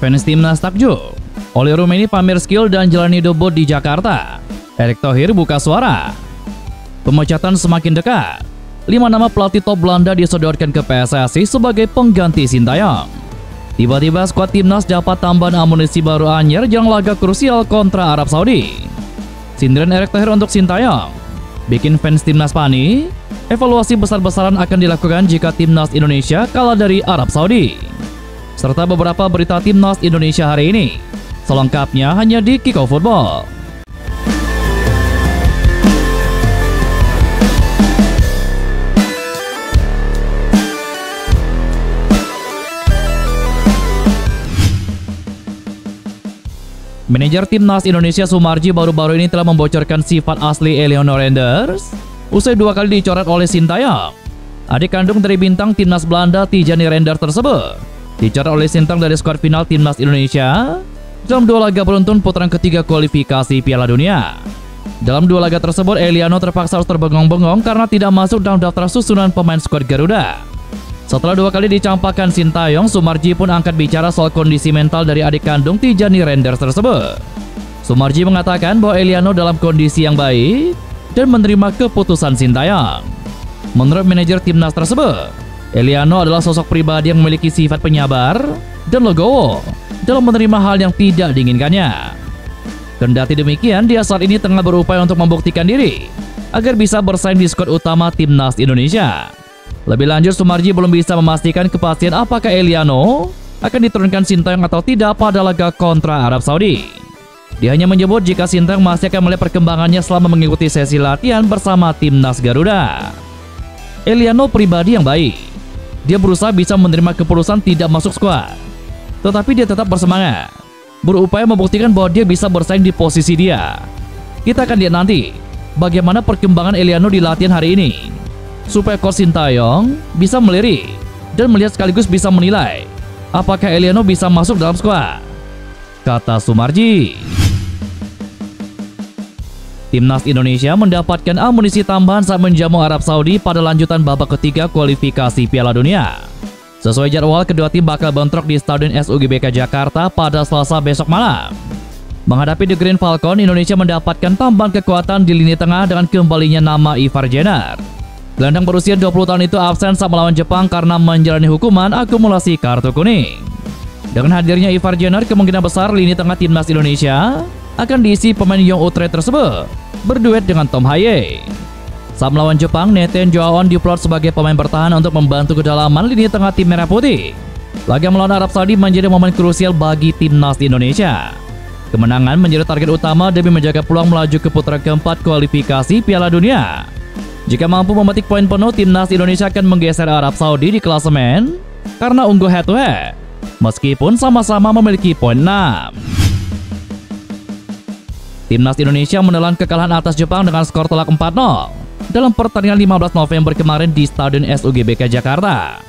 Fans timnas takjub. Oli Rumeni pamer skill dan jalani debut di Jakarta. Erick Thohir buka suara. Pemecatan semakin dekat. 5 nama pelatih top Belanda disodorkan ke PSSI sebagai pengganti Sintayong. Tiba-tiba skuad timnas dapat tambahan amunisi baru anyar jelang laga krusial kontra Arab Saudi. Sindiran Erick Thohir untuk Sintayong bikin fans timnas panik. Evaluasi besar-besaran akan dilakukan jika timnas Indonesia kalah dari Arab Saudi. Serta beberapa berita timnas Indonesia hari ini. Selengkapnya hanya di Kickoff Football. Manajer timnas Indonesia Sumarji baru-baru ini telah membocorkan sifat asli Eliono Renders usai 2 kali dicoret oleh Sintayong. Adik kandung dari bintang timnas Belanda Tijani Renders tersebut dicoret oleh Sintayong dari skuad final timnas Indonesia dalam 2 laga beruntun putaran ketiga kualifikasi Piala Dunia. Dalam 2 laga tersebut, Eliono terpaksa harus terbengong-bengong karena tidak masuk dalam daftar susunan pemain skuad Garuda. Setelah 2 kali dicampakkan Sintayong, Sumarji pun angkat bicara soal kondisi mental dari adik kandung Tijani Renders tersebut. Sumarji mengatakan bahwa Eliono dalam kondisi yang baik dan menerima keputusan Sintayong. Menurut manajer timnas tersebut, Eliono adalah sosok pribadi yang memiliki sifat penyabar dan legowo dalam menerima hal yang tidak diinginkannya. Kendati demikian, dia saat ini tengah berupaya untuk membuktikan diri agar bisa bersaing di skuad utama timnas Indonesia. Lebih lanjut, Sumarji belum bisa memastikan kepastian apakah Eliono akan diturunkan Sintayong atau tidak pada laga kontra Arab Saudi. Dia hanya menyebut jika Sintayong masih akan melihat perkembangannya selama mengikuti sesi latihan bersama timnas Garuda. Eliono pribadi yang baik. Dia berusaha bisa menerima keputusan tidak masuk skuad. Tetapi dia tetap bersemangat, berupaya membuktikan bahwa dia bisa bersaing di posisi dia. Kita akan lihat nanti bagaimana perkembangan Eliono di latihan hari ini, supaya coach Sintayong bisa melirik dan melihat sekaligus bisa menilai apakah Eliono bisa masuk dalam skuad, kata Sumarji. Timnas Indonesia mendapatkan amunisi tambahan saat menjamu Arab Saudi pada lanjutan babak ketiga kualifikasi Piala Dunia. Sesuai jadwal, kedua tim bakal bentrok di Stadion SUGBK Jakarta pada Selasa besok malam. Menghadapi The Green Falcon, Indonesia mendapatkan tambahan kekuatan di lini tengah dengan kembalinya nama Ivar Jenner. Gelandang berusia 20 tahun itu absen saat melawan Jepang karena menjalani hukuman akumulasi kartu kuning. Dengan hadirnya Ivar Jenner, kemungkinan besar lini tengah timnas Indonesia akan diisi pemain Young Utrecht tersebut berduet dengan Tom Haye. Saat melawan Jepang, Nathan Joaon diplot sebagai pemain bertahan untuk membantu kedalaman lini tengah tim Merah Putih. Laga melawan Arab Saudi menjadi momen krusial bagi timnas Indonesia. Kemenangan menjadi target utama demi menjaga peluang melaju ke putaran keempat kualifikasi Piala Dunia. Jika mampu memetik poin penuh, timnas Indonesia akan menggeser Arab Saudi di klasemen karena unggul head to head, meskipun sama-sama memiliki poin 6. Timnas Indonesia menelan kekalahan atas Jepang dengan skor telak 4-0 dalam pertandingan 15 November kemarin di Stadion SUGBK Jakarta.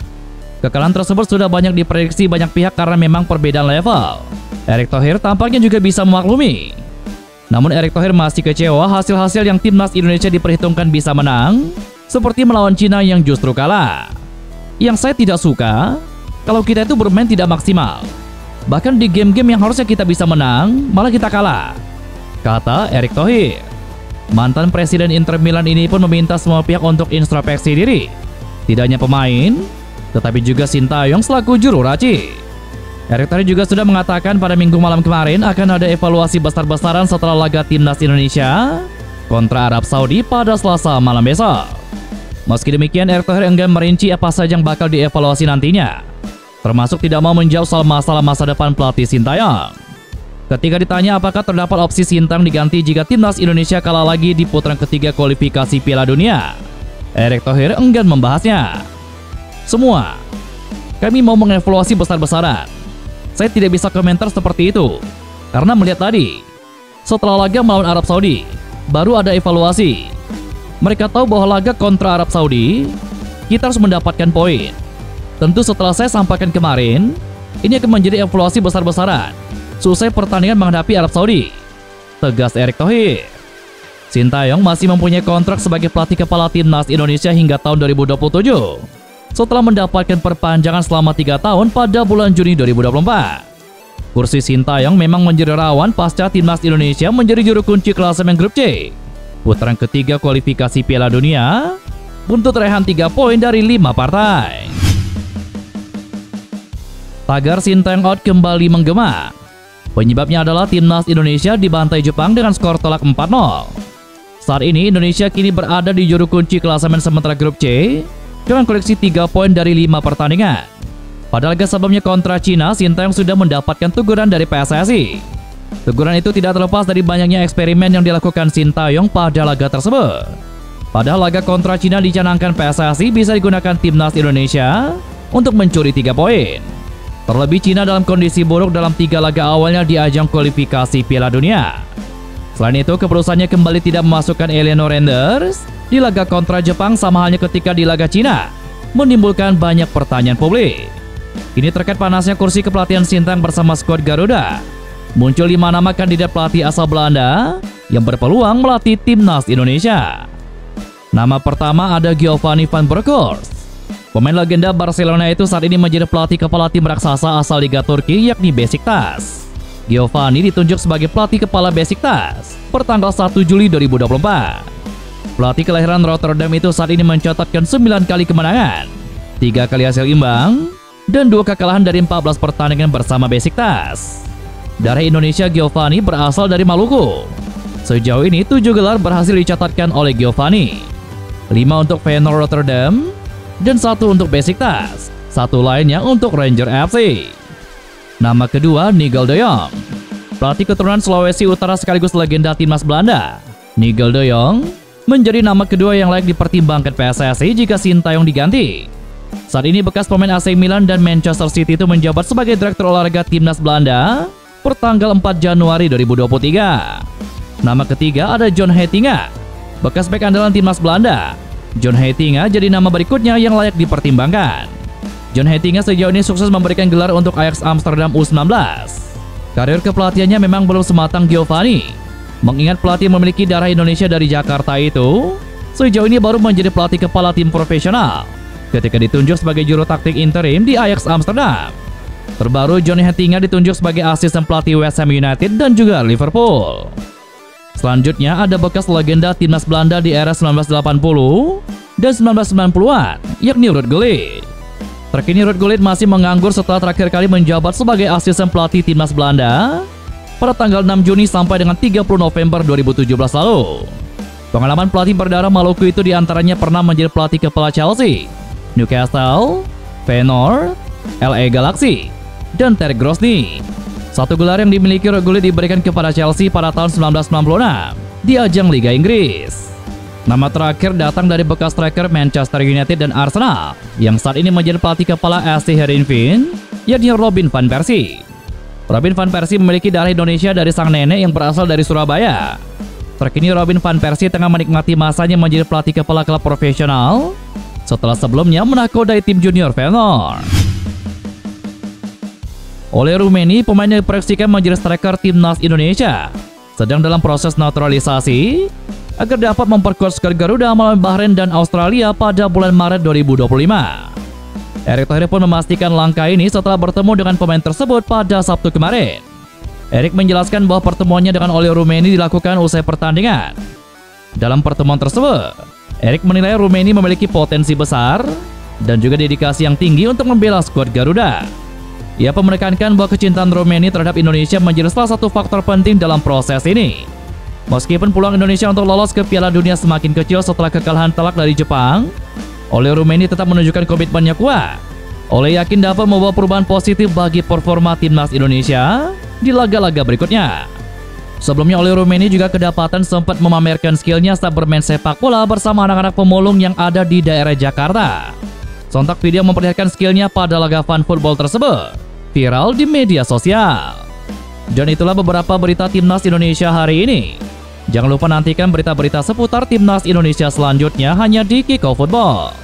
Kekalahan tersebut sudah banyak diprediksi banyak pihak karena memang perbedaan level. Erick Thohir tampaknya juga bisa memaklumi. Namun Erick Thohir masih kecewa hasil-hasil yang timnas Indonesia diperhitungkan bisa menang, seperti melawan Cina yang justru kalah. Yang saya tidak suka, kalau kita itu bermain tidak maksimal. Bahkan di game-game yang harusnya kita bisa menang, malah kita kalah, kata Erick Thohir. Mantan Presiden Inter Milan ini pun meminta semua pihak untuk introspeksi diri. Tidak hanya pemain, tetapi juga Sintayong selaku juru racik. Erick Thohir juga sudah mengatakan pada Minggu malam kemarin akan ada evaluasi besar-besaran setelah laga timnas Indonesia kontra Arab Saudi pada Selasa malam besok. Meski demikian, Erick Thohir enggan merinci apa saja yang bakal dievaluasi nantinya, termasuk tidak mau menjawab soal masalah masa depan pelatih Sintayong. Ketika ditanya apakah terdapat opsi Sintayong diganti jika timnas Indonesia kalah lagi di putaran ketiga kualifikasi Piala Dunia, Erick Thohir enggan membahasnya. Semua, kami mau mengevaluasi besar-besaran. Saya tidak bisa komentar seperti itu, karena melihat tadi, setelah laga melawan Arab Saudi, baru ada evaluasi. Mereka tahu bahwa laga kontra Arab Saudi, kita harus mendapatkan poin. Tentu setelah saya sampaikan kemarin, ini akan menjadi evaluasi besar-besaran selesai pertandingan menghadapi Arab Saudi, tegas Erick Thohir. Sintayong masih mempunyai kontrak sebagai pelatih kepala timnas Indonesia hingga tahun 2027, setelah mendapatkan perpanjangan selama 3 tahun pada bulan Juni 2024. Kursi Sintayong memang menjadi rawan pasca timnas Indonesia menjadi juru kunci klasemen grup C. Putaran ketiga kualifikasi Piala Dunia, buntut rehan 3 poin dari 5 partai. Tagar Sintayong out kembali menggema. Penyebabnya adalah timnas Indonesia dibantai Jepang dengan skor telak 4-0. Saat ini Indonesia kini berada di juru kunci klasemen sementara grup C dengan koleksi 3 poin dari 5 pertandingan. Pada laga sebelumnya kontra Cina, Sintayong sudah mendapatkan teguran dari PSSI. Teguran itu tidak terlepas dari banyaknya eksperimen yang dilakukan Sintayong pada laga tersebut. Pada laga kontra Cina dicanangkan PSSI bisa digunakan timnas Indonesia untuk mencuri 3 poin. Terlebih Cina dalam kondisi buruk dalam 3 laga awalnya di ajang kualifikasi Piala Dunia. Selain itu, keputusannya kembali tidak memasukkan Eleanor Renders di laga kontra Jepang sama halnya ketika di laga Cina menimbulkan banyak pertanyaan publik. Ini terkait panasnya kursi kepelatihan Sintayong bersama skuad Garuda. Muncul 5 nama kandidat pelatih asal Belanda yang berpeluang melatih timnas Indonesia. Nama pertama ada Giovanni van Bronckhorst. Pemain legenda Barcelona itu saat ini menjadi pelatih kepala tim raksasa asal Liga Turki yakni Besiktas. Giovanni ditunjuk sebagai pelatih kepala Besiktas per tanggal 1 Juli 2024. Pelatih kelahiran Rotterdam itu saat ini mencatatkan 9 kali kemenangan, 3 kali hasil imbang, dan 2 kekalahan dari 14 pertandingan bersama Besiktas. Darah Indonesia Giovanni berasal dari Maluku. Sejauh ini 7 gelar berhasil dicatatkan oleh Giovanni. 5 untuk Feyenoord Rotterdam dan 1 untuk Besiktas. 1 lainnya untuk Ranger FC. Nama kedua Nigel de Jong. Pelatih keturunan Sulawesi Utara sekaligus legenda timnas Belanda. Nigel de Jong menjadi nama kedua yang layak dipertimbangkan PSSI jika Sintayong diganti. Saat ini bekas pemain AC Milan dan Manchester City itu menjabat sebagai direktur olahraga timnas Belanda per tanggal 4 Januari 2023. Nama ketiga ada John Heitinga, bekas bek andalan timnas Belanda. John Heitinga jadi nama berikutnya yang layak dipertimbangkan. John Heitinga sejauh ini sukses memberikan gelar untuk Ajax Amsterdam U19. Karir kepelatihannya memang belum sematang Giovanni. Mengingat pelatih memiliki darah Indonesia dari Jakarta itu, sejauh ini baru menjadi pelatih kepala tim profesional ketika ditunjuk sebagai juru taktik interim di Ajax Amsterdam. Terbaru, John Heitinga ditunjuk sebagai asisten pelatih West Ham United dan juga Liverpool. Selanjutnya ada bekas legenda timnas Belanda di era 1980 dan 1990-an, yakni Ruud Gullit. Terkini Ruud Gullit masih menganggur setelah terakhir kali menjabat sebagai asisten pelatih timnas Belanda pada tanggal 6 Juni sampai dengan 30 November 2017 lalu. Pengalaman pelatih berdarah Maluku itu diantaranya pernah menjadi pelatih kepala Chelsea, Newcastle, Feyenoord, LA Galaxy, dan Terek Grosny. 1 gelar yang dimiliki Ruud Gullit diberikan kepada Chelsea pada tahun 1996 di ajang Liga Inggris. Nama terakhir datang dari bekas striker Manchester United dan Arsenal yang saat ini menjadi pelatih kepala SC Heerenveen, yakni Robin van Persie. Robin van Persie memiliki darah Indonesia dari sang nenek yang berasal dari Surabaya. Terkini Robin van Persie tengah menikmati masanya menjadi pelatih kepala klub profesional setelah sebelumnya menakodai tim junior Feyenoord. Oleh Rumeni, pemain yang diproyeksikan menjadi striker timnas Indonesia sedang dalam proses naturalisasi agar dapat memperkuat skuad Garuda melawan Bahrain dan Australia pada bulan Maret 2025. Erick Thohir pun memastikan langkah ini setelah bertemu dengan pemain tersebut pada Sabtu kemarin. Erick menjelaskan bahwa pertemuannya dengan Oleh Rumeni dilakukan usai pertandingan. Dalam pertemuan tersebut, Erick menilai Rumeni memiliki potensi besar dan juga dedikasi yang tinggi untuk membela skuad Garuda. Ia pun menekankan bahwa kecintaan Rumeni terhadap Indonesia menjadi salah satu faktor penting dalam proses ini. Meskipun peluang Indonesia untuk lolos ke Piala Dunia semakin kecil setelah kekalahan telak dari Jepang, Oleh Rumeni tetap menunjukkan komitmennya kuat. Oleh yakin dapat membawa perubahan positif bagi performa timnas Indonesia di laga-laga berikutnya. Sebelumnya Oleh Rumeni juga kedapatan sempat memamerkan skillnya saat bermain sepak bola bersama anak-anak pemulung yang ada di daerah Jakarta. Sontak video memperlihatkan skillnya pada laga fun football tersebut viral di media sosial. Dan itulah beberapa berita timnas Indonesia hari ini. Jangan lupa nantikan berita-berita seputar timnas Indonesia selanjutnya hanya di Kickoff Football.